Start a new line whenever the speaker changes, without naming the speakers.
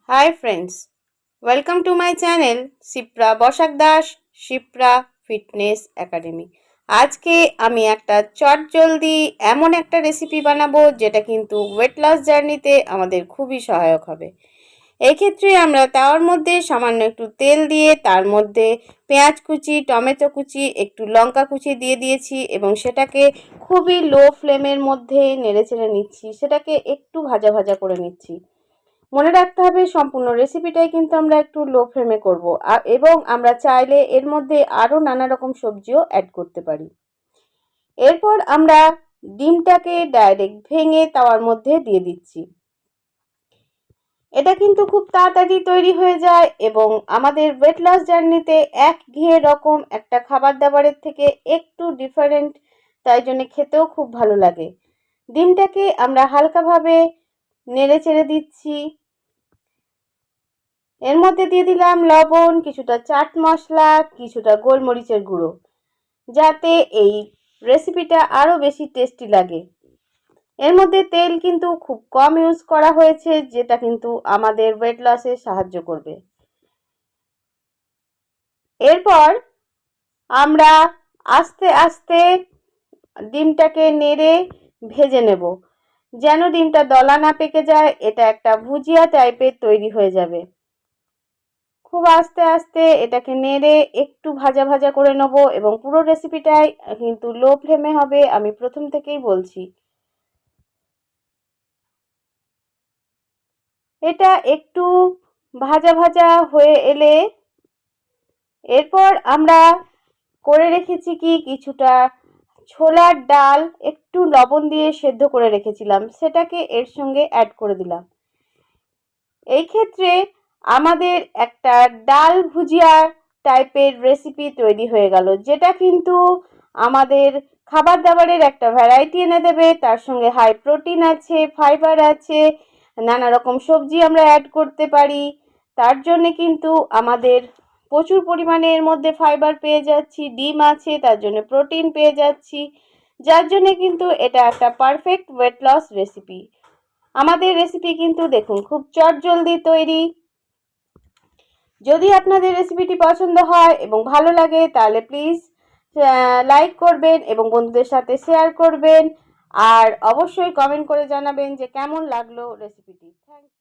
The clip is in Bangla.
Hi friends, welcome to my channel Sipra Basak Sipra Fitness Academy. আজকে আমি একটা চটজলদি এমন একটা রেসিপি বানাবো যেটা কিন্তু ওয়েট লস জার্নিতে আমাদের খুবই সহায়ক হবে। এই ক্ষেত্রে আমরা তাওয়ার মধ্যে সামান্য একটু তেল দিয়ে তার মধ্যে পেঁয়াজ কুচি, টমেটো কুচি, একটু লঙ্কা কুচি দিয়ে দিয়েছি এবং সেটাকে খুবই লো ফ্লেমের মধ্যে নেড়েচেড়ে নিচ্ছি। সেটাকে একটু ভাজা ভাজা করে নিচ্ছি। মনে রাখতে হবে সম্পূর্ণ রেসিপিটাই কিন্তু আমরা একটু লো ফ্লেমে করব এবং আমরা চাইলে এর মধ্যে আরও নানা রকম সবজিও অ্যাড করতে পারি। এরপর আমরা ডিমটাকে ডাইরেক্ট ভেঙে তাওয়ার মধ্যে দিয়ে দিচ্ছি। এটা কিন্তু খুব তাড়াতাড়ি তৈরি হয়ে যায় এবং আমাদের ওয়েট লস জার্নিতে একঘেয়ে রকম একটা খাবার দাবারের থেকে একটু ডিফারেন্ট, তাই জন্য খেতেও খুব ভালো লাগে। ডিমটাকে আমরা হালকাভাবে নেড়ে চেড়ে দিচ্ছি। এর মধ্যে দিয়ে দিলাম লবণ, কিছুটা চাট মশলা, কিছুটা গোলমরিচের গুঁড়ো, যাতে এই রেসিপিটা আরও বেশি টেস্টি লাগে। এর মধ্যে তেল কিন্তু খুব কম ইউজ করা হয়েছে, যেটা কিন্তু আমাদের ওয়েট লসে সাহায্য করবে। এরপর আমরা আস্তে আস্তে ডিমটাকে নেড়ে ভেজে নেব, যেন ডিমটা দলা না পেকে যায়। এটা একটা ভুজিয়া টাইপের তৈরি হয়ে যাবে। খুব আস্তে আস্তে এটাকে নেড়ে একটু ভাজা ভাজা করে নেব এবং পুরো রেসিপিটাই কিন্তু লো ফ্লেমে হবে, আমি প্রথম থেকেই বলছি। এটা একটু ভাজা ভাজা হয়ে এলে এরপর আমরা করে রেখেছি কি কিছুটা ছোলার ডাল একটু লবণ দিয়ে সেদ্ধ করে রেখেছিলাম, সেটাকে এর সঙ্গে অ্যাড করে দিলাম। এই ক্ষেত্রে আমাদের একটা ডাল ভুজিয়া টাইপের রেসিপি তৈরি হয়ে গেল, যেটা কিন্তু আমাদের খাবার দাবারের একটা ভ্যারাইটি এনে দেবে। তার সঙ্গে হাই প্রোটিন আছে, ফাইবার আছে, নানা রকম সবজি আমরা অ্যাড করতে পারি। তার জন্যে কিন্তু আমাদের প্রচুর পরিমাণে এর মধ্যে ফাইবার পেয়ে যাচ্ছি, ডিম আছে তার জন্য প্রোটিন পেয়ে যাচ্ছি, যার জন্যে কিন্তু এটা একটা পারফেক্ট ওয়েট লস রেসিপি। আমাদের রেসিপি কিন্তু দেখুন খুব চটজলদি তৈরি। যদি আপনাদের রেসিপিটি পছন্দ হয় এবং ভালো লাগে তাহলে প্লিজ লাইক করবেন এবং বন্ধুদের সাথে শেয়ার করবেন, আর অবশ্যই কমেন্ট করে জানাবেন যে কেমন লাগলো রেসিপিটি। Thank you.